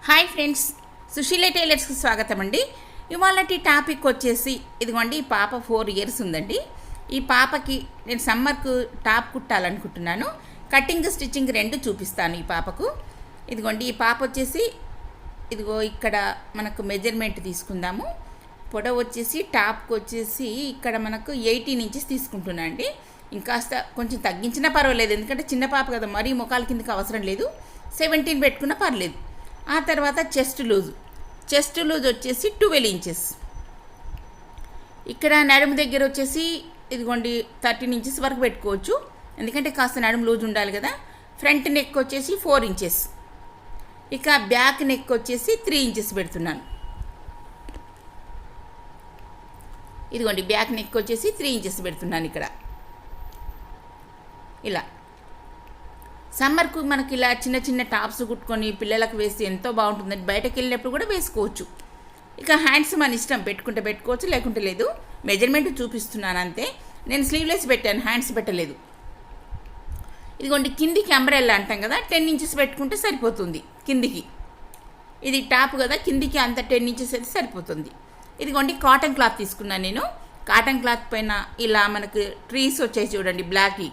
Hi friends, Susheela టైలర్స్కి స్వాగతం అండి. ఇవాళటి topic వచ్చేసి ఇదిగోండి, ఈ పాప 4 ఇయర్స్ ఉందండి. ఈ పాపకి నేను సమ్మర్కు టాప్ కుట్టాలనుకుంటున్నాను. కటింగ్ స్టిచ్చింగ్ రెండు చూపిస్తాను ఈ పాపకు. ఇదిగోండి, ఈ పాప వచ్చేసి ఇదిగో ఇక్కడ మనకు మెజర్మెంట్ తీసుకుందాము. పొడవు వచ్చేసి టాప్కి వచ్చేసి ఇక్కడ మనకు 18 ఇంచెస్ తీసుకుంటున్నా అండి. ఇంకాస్త కొంచెం తగ్గించినా పర్వాలేదు, ఎందుకంటే చిన్న పాప కదా, మరీ ముఖాల కిందకి అవసరం లేదు. 17 పెట్టుకున్నా పర్లేదు. ఆ తర్వాత చెస్ట్ లూజ్ వచ్చేసి 12 ఇంచెస్. ఇక్కడ నడుము దగ్గర వచ్చేసి ఇదిగోండి 13 ఇంచెస్ వరకు పెట్టుకోవచ్చు, ఎందుకంటే కాస్త నడుము లూజ్ ఉండాలి కదా. ఫ్రంట్ నెక్ వచ్చేసి 4 ఇంచెస్. ఇక బ్యాక్ నెక్ వచ్చేసి 3 ఇంచెస్ పెడుతున్నాను. ఇదిగోండి, బ్యాక్ నెక్ వచ్చేసి 3 ఇంచెస్ పెడుతున్నాను ఇక్కడ. ఇలా సమ్మర్కు మనకి ఇలా చిన్న చిన్న టాప్స్ కుట్టుకొని పిల్లలకు వేస్తే ఎంతో బాగుంటుందండి. బయటకు వెళ్ళినప్పుడు కూడా వేసుకోవచ్చు. ఇక హ్యాండ్స్ మన ఇష్టం, పెట్టుకుంటే పెట్టుకోవచ్చు, లేకుంటే లేదు. మెజర్మెంట్ చూపిస్తున్నాను అంతే. నేను స్లీవ్లెస్ పెట్టాను, హ్యాండ్స్ పెట్టలేదు. ఇదిగోండి, కిందికి అంబ్రెల్లా అంటాం కదా, 10 ఇంచెస్ పెట్టుకుంటే సరిపోతుంది కిందికి. ఇది టాప్ కదా, కిందికి అంత 10 ఇంచెస్ అయితే సరిపోతుంది. ఇదిగోండి, కాటన్ క్లాత్ తీసుకున్నాను నేను. కాటన్ క్లాత్ పైన ఇలా మనకు ట్రీస్ వచ్చాయి చూడండి, బ్లాక్.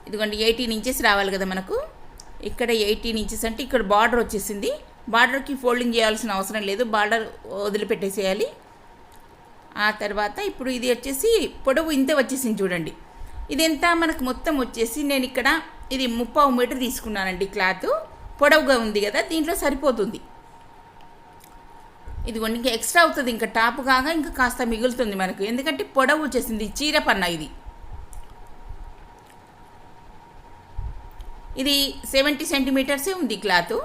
ఇదిగోండి, 18 ఇంచెస్ రావాలి కదా మనకు. ఇక్కడ 18 ఇంచెస్ అంటే ఇక్కడ బార్డర్ వచ్చేసింది. బార్డర్కి ఫోల్డింగ్ చేయాల్సిన అవసరం లేదు, బార్డర్ వదిలిపెట్టేసేయాలి. ఆ తర్వాత ఇప్పుడు ఇది వచ్చేసి పొడవు ఇంత వచ్చేసింది చూడండి. ఇదెంత మనకు మొత్తం వచ్చేసి నేను ఇక్కడ ఇది 30 మీటర్ తీసుకున్నానండి. క్లాత్ పొడవుగా ఉంది కదా, దీంట్లో సరిపోతుంది. ఇదిగోండి, ఇంకా ఎక్స్ట్రా అవుతుంది, ఇంకా టాప్ కాగా ఇంకా కాస్త మిగులుతుంది మనకు, ఎందుకంటే పొడవు వచ్చేసింది. చీర పన్నా ఇది 70 సెంటీమీటర్సే ఉంది క్లాత్.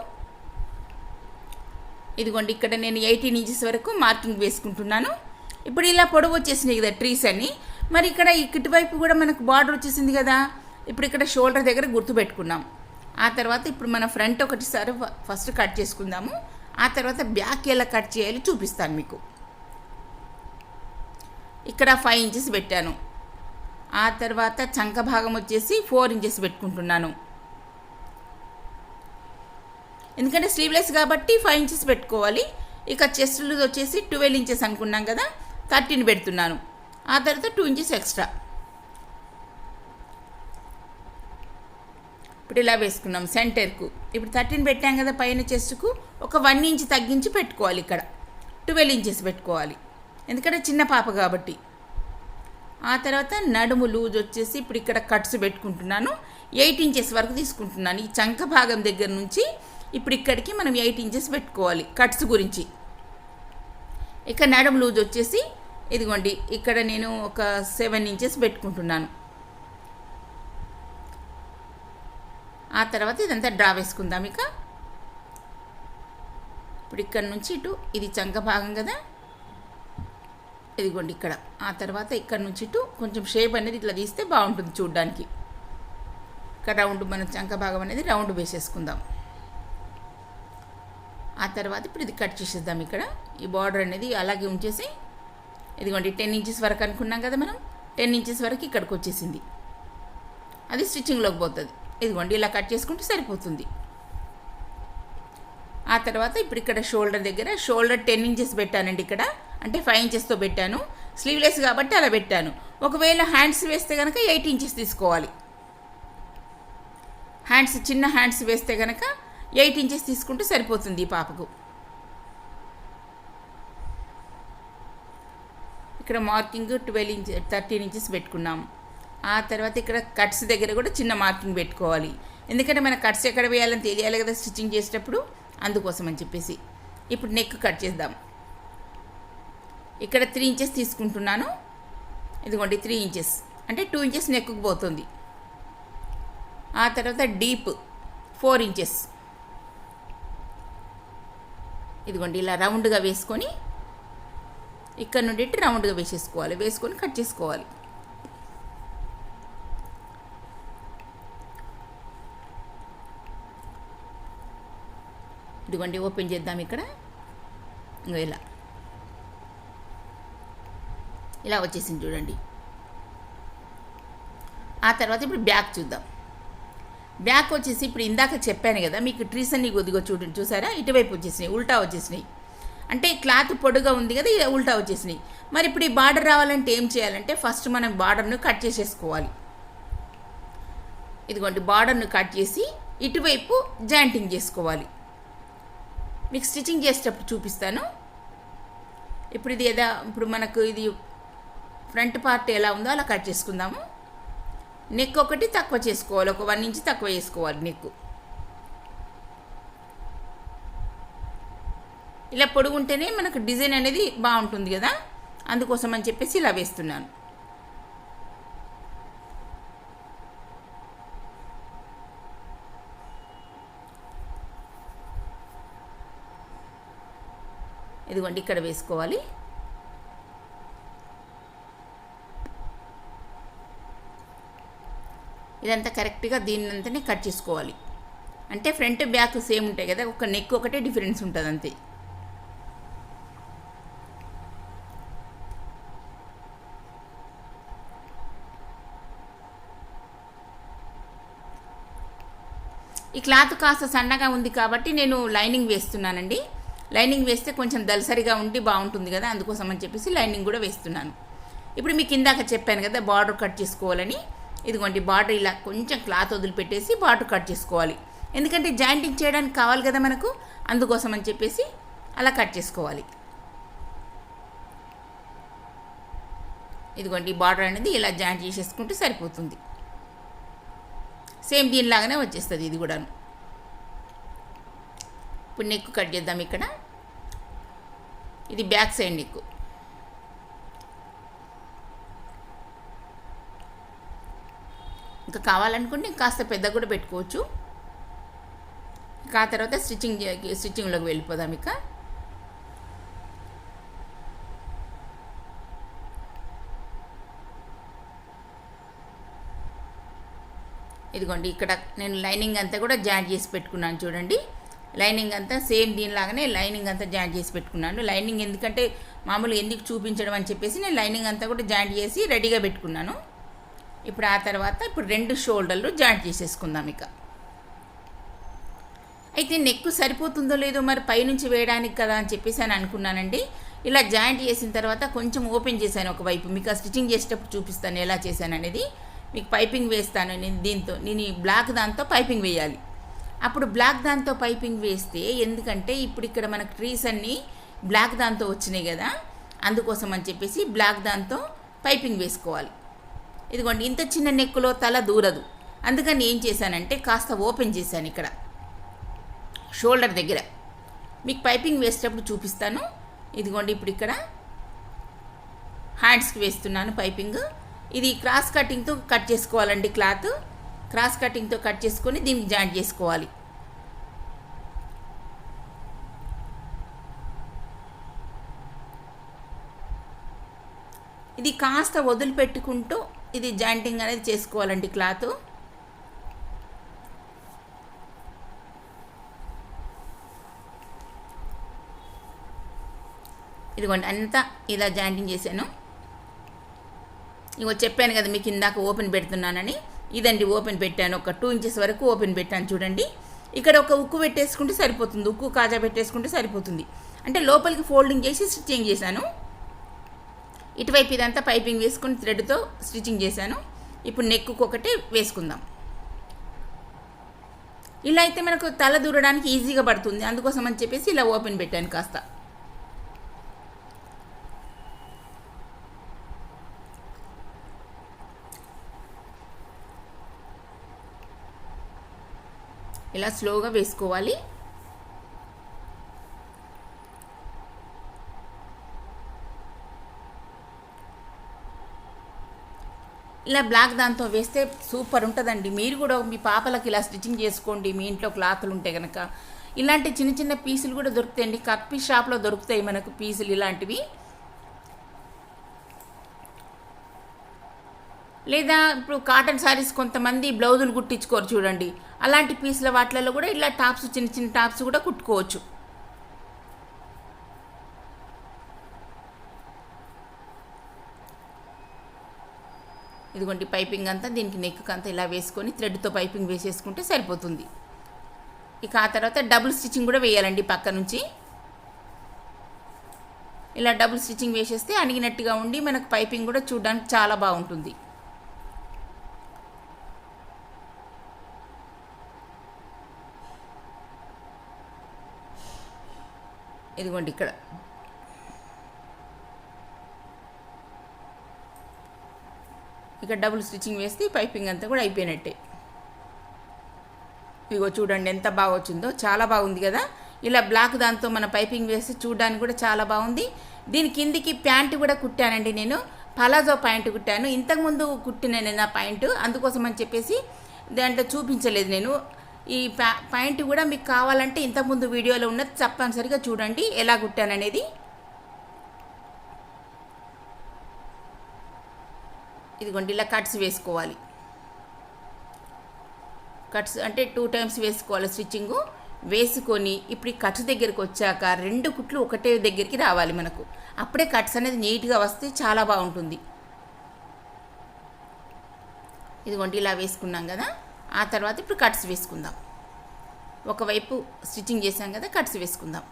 ఇదిగోండి, ఇక్కడ నేను 18 ఇంచెస్ వరకు మార్కింగ్ వేసుకుంటున్నాను. ఇప్పుడు ఇలా పొడవు వచ్చేసినాయి కదా ట్రీస్ అన్ని. మరి ఇక్కడ ఇటువైపు కూడా మనకు బార్డర్ వచ్చేసింది కదా. ఇప్పుడు ఇక్కడ షోల్డర్ దగ్గర గుర్తు పెట్టుకున్నాం. ఆ తర్వాత ఇప్పుడు మన ఫ్రంట్ ఒకటిసారి ఫస్ట్ కట్ చేసుకుందాము. ఆ తర్వాత బ్యాక్ ఎలా కట్ చేయాలో చూపిస్తాను మీకు. ఇక్కడ 5 ఇంచెస్ పెట్టాను. ఆ తర్వాత చంక భాగం వచ్చేసి 4 ఇంచెస్ పెట్టుకుంటున్నాను, ఎందుకంటే స్లీవ్లెస్ కాబట్టి 5 ఇంచెస్ పెట్టుకోవాలి. ఇక చెస్ట్ లూజ్ వచ్చేసి 12 ఇంచెస్ అనుకున్నాం కదా, 13 పెడుతున్నాను. ఆ తర్వాత 2 ఇంచెస్ ఎక్స్ట్రా. ఇప్పుడు ఇలా వేసుకున్నాం సెంటర్కు. ఇప్పుడు 13 పెట్టాం కదా పైన చెస్ట్కు, ఒక 1 ఇంచ్ తగ్గించి పెట్టుకోవాలి. ఇక్కడ 12 ఇంచెస్ పెట్టుకోవాలి, ఎందుకంటే చిన్న పాప కాబట్టి. ఆ తర్వాత నడుము లూజ్ వచ్చేసి ఇప్పుడు ఇక్కడ కట్స్ పెట్టుకుంటున్నాను. 8 ఇంచెస్ వరకు తీసుకుంటున్నాను. ఈ చంక భాగం దగ్గర నుంచి ఇప్పుడు ఇక్కడికి మనం 8 ఇంచెస్ పెట్టుకోవాలి కట్స్ గురించి. ఇక నడుము లూజ్ వచ్చేసి ఇదిగోండి, ఇక్కడ నేను ఒక 7 ఇంచెస్ పెట్టుకుంటున్నాను. ఆ తర్వాత ఇదంతా డ్రా వేసుకుందాం. ఇక ఇప్పుడు ఇక్కడ నుంచి ఇటు ఇది చంక భాగం కదా, ఇదిగోండి ఇక్కడ. ఆ తర్వాత ఇక్కడ నుంచి ఇటు కొంచెం షేప్ అనేది ఇట్లా తీస్తే బాగుంటుంది చూడడానికి. ఇక్కడ రౌండ్ మన చంక భాగం అనేది రౌండ్ వేసేసుకుందాం. ఆ తర్వాత ఇప్పుడు ఇది కట్ చేసేద్దాం. ఇక్కడ ఈ బార్డర్ అనేది అలాగే ఉంచేసి ఇదిగోండి 10 ఇంచెస్ వరకు అనుకున్నాం కదా మనం, 10 ఇంచెస్ వరకు ఇక్కడికి వచ్చేసింది. అది స్టిచ్చింగ్లోకి పోతుంది. ఇదిగోండి ఇలా కట్ చేసుకుంటే సరిపోతుంది. ఆ తర్వాత ఇప్పుడు ఇక్కడ షోల్డర్ దగ్గర 10 ఇంచెస్ పెట్టానండి ఇక్కడ, అంటే 5 ఇంచెస్తో పెట్టాను. స్లీవ్లెస్ కాబట్టి అలా పెట్టాను. ఒకవేళ హ్యాండ్స్ వేస్తే కనుక 8 ఇంచెస్ తీసుకోవాలి. హ్యాండ్స్ చిన్న హ్యాండ్స్ వేస్తే కనుక 8 ఇంచెస్ తీసుకుంటే సరిపోతుంది ఈ పాపకు. ఇక్కడ మార్కింగ్ 13 ఇంచెస్ పెట్టుకున్నాము. ఆ తర్వాత ఇక్కడ కట్స్ దగ్గర కూడా చిన్న మార్కింగ్ పెట్టుకోవాలి, ఎందుకంటే మన కట్స్ ఎక్కడ వేయాలని తెలియాలి కదా స్టిచ్చింగ్ చేసేటప్పుడు, అందుకోసం అని చెప్పేసి. ఇప్పుడు నెక్ కట్ చేద్దాం. ఇక్కడ 3 ఇంచెస్ తీసుకుంటున్నాను. ఇదిగోండి 3 ఇంచెస్ అంటే 2 ఇంచెస్ నెక్కు పోతుంది. ఆ తర్వాత డీప్ 4 ఇంచెస్. ఇదిగోండి ఇలా రౌండ్గా వేసుకొని ఇక్కడ నుండి రౌండ్గా వేసేసుకోవాలి, వేసుకొని కట్ చేసుకోవాలి. ఇదిగోండి ఓపెన్ చేద్దాం. ఇక్కడ ఇలా వచ్చేసింది చూడండి. ఆ తర్వాత ఇప్పుడు బ్యాక్ చూద్దాం. బ్యాక్ వచ్చేసి ఇప్పుడు ఇందాక చెప్పాను కదా మీకు ట్రీస్ అన్ని కొద్దిగా చూడండి, చూసారా ఇటువైపు వచ్చేసినాయి, ఉల్టా వచ్చేసినాయి. అంటే క్లాత్ పొడుగా ఉంది కదా, ఇలా ఉల్టా వచ్చేసినాయి. మరి ఇప్పుడు ఈ బార్డర్ రావాలంటే ఏం చేయాలంటే ఫస్ట్ మనం బార్డర్ను కట్ చేసేసుకోవాలి. ఇదిగోండి బార్డర్ను కట్ చేసి ఇటువైపు జాయింటింగ్ చేసుకోవాలి. మీకు స్టిచ్చింగ్ చేసేటప్పుడు చూపిస్తాను. ఇప్పుడు ఇది ఇప్పుడు మనకు ఇది ఫ్రంట్ పార్ట్ ఎలా ఉందో అలా కట్ చేసుకుందాము. నెక్ ఒకటి తక్కువ చేసుకోవాలి, ఒక 1 ఇంచ్ తక్కువ వేసుకోవాలి నెక్. ఇలా పొడుగుంటేనే మనకు డిజైన్ అనేది బాగుంటుంది కదా, అందుకోసం అని చెప్పేసి ఇలా వేస్తున్నాను. ఇదిగోండి ఇక్కడ వేసుకోవాలి. ఇదంతా కరెక్ట్గా దీన్నంతనే కట్ చేసుకోవాలి. అంటే ఫ్రంట్ బ్యాక్ సేమ్ ఉంటాయి కదా, ఒక నెక్ ఒకటే డిఫరెన్స్ ఉంటుంది అంతే. ఈ క్లాత్ కాస్త సన్నగా ఉంది కాబట్టి నేను లైనింగ్ వేస్తున్నానండి. లైనింగ్ వేస్తే కొంచెం దలసరిగా ఉండి బాగుంటుంది కదా, అందుకోసం అని చెప్పేసి లైనింగ్ కూడా వేస్తున్నాను. ఇప్పుడు మీకు ఇందాక చెప్పాను కదా బార్డర్ కట్ చేసుకోవాలని. ఇదిగోండి బార్డర్ ఇలా కొంచెం క్లాత్ వదిలిపెట్టేసి బార్డర్ కట్ చేసుకోవాలి. ఎందుకంటే జాయింటింగ్ చేయడానికి కావాలి కదా మనకు, అందుకోసం అని చెప్పేసి అలా కట్ చేసుకోవాలి. ఇదిగోండి బార్డర్ అనేది ఇలా జాయింట్ చేసేసుకుంటే సరిపోతుంది. సేమ్ దీనిలాగానే వచ్చేస్తుంది ఇది కూడాను. ఇప్పుడు నెక్ కట్ చేద్దాం. ఇక్కడ ఇది బ్యాక్ సైడ్ నెక్. ఇంకా కావాలనుకుంటే కాస్త పెద్ద కూడా పెట్టుకోవచ్చు. ఆ తర్వాత స్టిచ్చింగ్లోకి వెళ్ళిపోదాం. ఇక ఇదిగోండి ఇక్కడ నేను లైనింగ్ అంతా కూడా జాయింట్ చేసి పెట్టుకున్నాను చూడండి. లైనింగ్ అంతా సేమ్ దీనిలాగానే లైనింగ్ అంతా జాయింట్ చేసి పెట్టుకున్నాను. లైనింగ్ ఎందుకంటే మామూలుగా ఎందుకు చూపించడం అని చెప్పేసి నేను లైనింగ్ అంతా కూడా జాయింట్ చేసి రెడీగా పెట్టుకున్నాను. ఇప్పుడు ఆ తర్వాత ఇప్పుడు 2 షోల్డర్లు జాయింట్ చేసేసుకుందాం. ఇక అయితే నెక్ సరిపోతుందో లేదో మరి పైనుంచి వేయడానికి కదా అని చెప్పేసి అని అనుకున్నానండి. ఇలా జాయింట్ చేసిన తర్వాత కొంచెం ఓపెన్ చేశాను ఒకవైపు. మీకు ఆ స్టిచ్చింగ్ చేసేటప్పుడు చూపిస్తాను ఎలా చేశాను అనేది. మీకు పైపింగ్ వేస్తాను నేను ఈ బ్లాక్ దాంతో పైపింగ్ వేయాలి. అప్పుడు బ్లాక్ దాంతో పైపింగ్ వేస్తే ఎందుకంటే ఇప్పుడు ఇక్కడ మనకు ట్రీస్ అన్నీ బ్లాక్ దాంతో వచ్చినాయి కదా, అందుకోసం అని చెప్పేసి బ్లాక్ దాంతో పైపింగ్ వేసుకోవాలి. ఇదిగోండి ఇంత చిన్న నెక్కులో తల దూరదు, అందుకని ఏం చేశానంటే కాస్త ఓపెన్ చేశాను ఇక్కడ షోల్డర్ దగ్గర. మీకు పైపింగ్ వేసేటప్పుడు చూపిస్తాను. ఇదిగోండి ఇప్పుడు ఇక్కడ హ్యాండ్స్కి వేస్తున్నాను పైపింగ్. ఇది క్రాస్ కటింగ్తో కట్ చేసుకోవాలండి. క్లాత్ క్రాస్ కటింగ్తో కట్ చేసుకొని దీనికి జాయింట్ చేసుకోవాలి. ఇది కాస్త వదిలిపెట్టుకుంటూ ఇది జాయింటింగ్ అనేది చేసుకోవాలండి క్లాత్. ఇదిగోండి అంతా ఇలా జాయింటింగ్ చేశాను. ఇంకో చెప్పాను కదా మీకు ఇందాక ఓపెన్ పెడుతున్నానని. ఇదండి ఓపెన్ పెట్టాను, ఒక 2 ఇంచెస్ వరకు ఓపెన్ పెట్టాను చూడండి. ఇక్కడ ఒక ఉక్కు పెట్టేసుకుంటే సరిపోతుంది, ఉక్కు కాజా పెట్టేసుకుంటే సరిపోతుంది. అంటే లోపలికి ఫోల్డింగ్ చేసి స్టిచ్చింగ్ చేశాను. ఇటువైపు ఇదంతా పైపింగ్ వేసుకుని థ్రెడ్తో స్టిచ్చింగ్ చేశాను. ఇప్పుడు నెక్కు ఒకటి వేసుకుందాం. ఇలా అయితే మనకు తల దూరడానికి ఈజీగా పడుతుంది, అందుకోసం అని చెప్పేసి ఇలా ఓపెన్ పెట్టాను కాస్త. ఇలా స్లోగా వేసుకోవాలి. ఇలా బ్లాక్ దాంతో వేస్తే సూపర్ ఉంటుందండి. మీరు కూడా మీ పాపలకి ఇలా స్టిచ్చింగ్ చేసుకోండి. మీ ఇంట్లో క్లాతులు ఉంటే కనుక ఇలాంటి చిన్న చిన్న పీసులు కూడా దొరుకుతాయండి. కట్ పీస్ షాప్లో దొరుకుతాయి మనకు పీసులు ఇలాంటివి. లేదా ఇప్పుడు కాటన్ శారీస్ కొంతమంది బ్లౌజులు కుట్టించుకోరు చూడండి, అలాంటి పీసుల వాటిలలో కూడా ఇలా టాప్స్ చిన్న చిన్న టాప్స్ కూడా కుట్టుకోవచ్చు. ఇదిగోండి పైపింగ్ అంతా దీనికి నెక్ అంతా ఇలా వేసుకొని థ్రెడ్తో పైపింగ్ వేసేసుకుంటే సరిపోతుంది. ఇక ఆ తర్వాత డబుల్ స్టిచ్చింగ్ కూడా వేయాలండి పక్క నుంచి. ఇలా డబుల్ స్టిచ్చింగ్ వేసేస్తే అణిగినట్టుగా ఉండి మనకు పైపింగ్ కూడా చూడడానికి చాలా బాగుంటుంది. ఇదిగోండి ఇక్కడ డబుల్ స్టిచ్చింగ్ వేస్తే పైపింగ్ అంతా కూడా అయిపోయినట్టే. ఇదిగో చూడండి ఎంత బాగా వచ్చిందో, చాలా బాగుంది కదా. ఇలా బ్లాక్ దాంతో మన పైపింగ్ వేసి చూడడానికి కూడా చాలా బాగుంది. దీని కిందికి ప్యాంటు కూడా కుట్టానండి నేను, పలాజో ప్యాంటు కుట్టాను. ఇంతకుముందు కుట్టిన నేను ఆ ప్యాంటు, అందుకోసం అని చెప్పేసి దాంట్లో చూపించలేదు నేను. ఈ ప్యాంటు కూడా మీకు కావాలంటే ఇంతకుముందు వీడియోలో ఉన్నది తప్పనిసరిగా చూడండి ఎలా కుట్టాననేది. ఇదిగోండి ఇలా కట్స్ వేసుకోవాలి. కట్స్ అంటే 2 టైమ్స్ వేసుకోవాలి స్టిచ్చింగు. వేసుకొని ఇప్పుడు ఈ కట్స్ దగ్గరికి వచ్చాక 2 కుట్లు ఒకటే దగ్గరికి రావాలి మనకు. అప్పుడే కట్స్ అనేది నీట్గా వస్తే చాలా బాగుంటుంది. ఇదిగోండి ఇలా వేసుకున్నాం కదా. ఆ తర్వాత ఇప్పుడు కట్స్ వేసుకుందాం. ఒకవైపు స్టిచ్చింగ్ చేసాం కదా, కట్స్ వేసుకుందాం.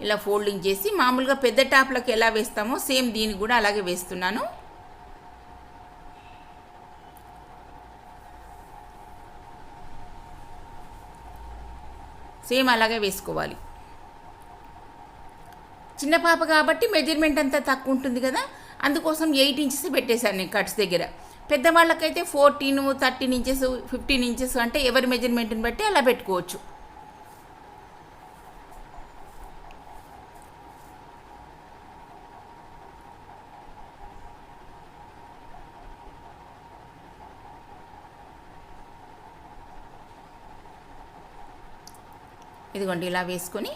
ఇలా ఫోల్డింగ్ చేసి మామూలుగా పెద్ద టాప్లకు ఎలా వేస్తామో సేమ్ దీన్ని కూడా అలాగే వేస్తున్నాను. సేమ్ అలాగే వేసుకోవాలి. చిన్న పాప కాబట్టి మెజర్మెంట్ అంతా తక్కువ ఉంటుంది కదా, అందుకోసం 8 ఇంచెస్ పెట్టేశాను నేను కట్స్ దగ్గర. పెద్దవాళ్ళకైతే 14, 13 ఇంచెస్, 15 ఇంచెస్ అంటే ఎవరి మెజర్మెంట్ని బట్టి అలా పెట్టుకోవచ్చు. ఇదిగోండి ఇలా వేసుకొని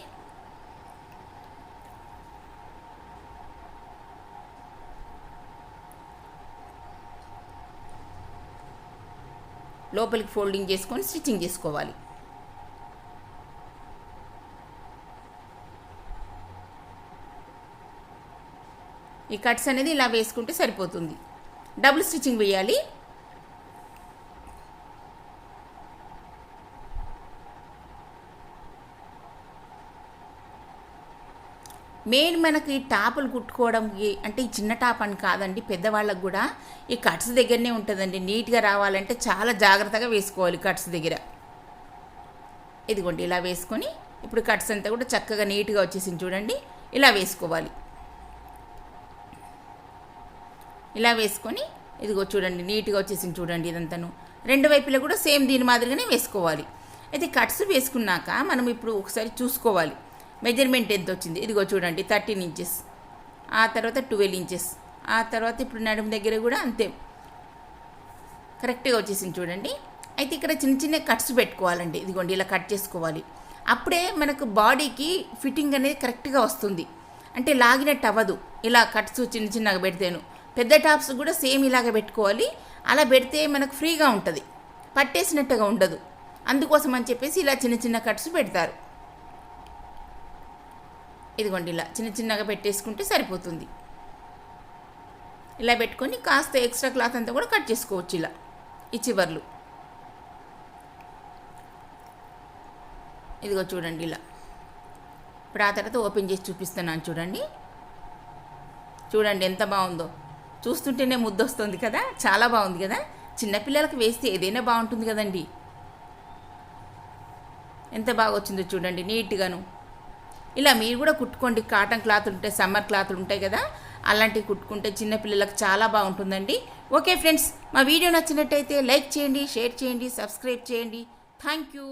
లోపలికి ఫోల్డింగ్ చేసుకొని స్టిచ్చింగ్ చేసుకోవాలి. ఈ కట్స్ అనేది ఇలా వేసుకుంటే సరిపోతుంది. డబుల్ స్టిచ్చింగ్ వేయాలి. మెయిన్ మనకి టాపులు కుట్టుకోవడంకి అంటే ఈ చిన్న టాప్ అని కాదండి, పెద్దవాళ్ళకు కూడా ఈ కట్స్ దగ్గరనే ఉంటుందండి. నీట్గా రావాలంటే చాలా జాగ్రత్తగా వేసుకోవాలి కట్స్ దగ్గర. ఇదిగోండి ఇలా వేసుకొని ఇప్పుడు కట్స్ అంతా కూడా చక్కగా నీట్గా వచ్చేసింది చూడండి. ఇలా వేసుకోవాలి. ఇలా వేసుకొని ఇదిగో చూడండి నీట్గా వచ్చేసింది చూడండి. ఇదంతాను 2 వైపులా కూడా సేమ్ దీని మాదిరిగానే వేసుకోవాలి. అయితే కట్స్ వేసుకున్నాక మనం ఇప్పుడు ఒకసారి చూసుకోవాలి మెజర్మెంట్ ఎంత వచ్చింది. ఇదిగో చూడండి 13 ఇంచెస్, ఆ తర్వాత 12 ఇంచెస్, ఆ తర్వాత ఇప్పుడు నడుము దగ్గర కూడా అంతే కరెక్ట్గా వచ్చేసింది చూడండి. అయితే ఇక్కడ చిన్న చిన్న కట్స్ పెట్టుకోవాలండి. ఇదిగోండి ఇలా కట్ చేసుకోవాలి. అప్పుడే మనకు బాడీకి ఫిట్టింగ్ అనేది కరెక్ట్గా వస్తుంది. అంటే లాగినట్టు అవ్వదు ఇలా కట్స్ చిన్న చిన్నగా పెడితేను. పెద్ద టాప్స్ కూడా సేమ్ ఇలాగ పెట్టుకోవాలి. అలా పెడితే మనకు ఫ్రీగా ఉంటుంది, పట్టేసినట్టుగా ఉండదు. అందుకోసం అని చెప్పేసి ఇలా చిన్న చిన్న కట్స్ పెడతారు. ఇదిగోండి ఇలా చిన్న చిన్నగా పెట్టేసుకుంటే సరిపోతుంది. ఇలా పెట్టుకొని కాస్త ఎక్స్ట్రా క్లాత్ అంతా కూడా కట్ చేసుకోవచ్చు ఇలా ఈ చివర్లు. ఇదిగో చూడండి ఇలా. ఇప్పుడు ఆ తర్వాత ఓపెన్ చేసి చూపిస్తున్నాను చూడండి. చూడండి ఎంత బాగుందో, చూస్తుంటేనే ముద్దొస్తుంది కదా, చాలా బాగుంది కదా. చిన్నపిల్లలకు వేస్తే ఏదైనా బాగుంటుంది కదండి. ఎంత బాగా వచ్చిందో చూడండి నీట్గాను. ఇలా మీరు కూడా కుట్టుకోండి. కాటన్ క్లాత్లు ఉంటాయి, సమ్మర్ క్లాత్లు ఉంటాయి కదా, అలాంటివి కుట్టుకుంటే చిన్నపిల్లలకు చాలా బాగుంటుందండి. ఓకే ఫ్రెండ్స్, మా వీడియో నచ్చినట్టయితే లైక్ చేయండి, షేర్ చేయండి, సబ్స్క్రైబ్ చేయండి. Thank you.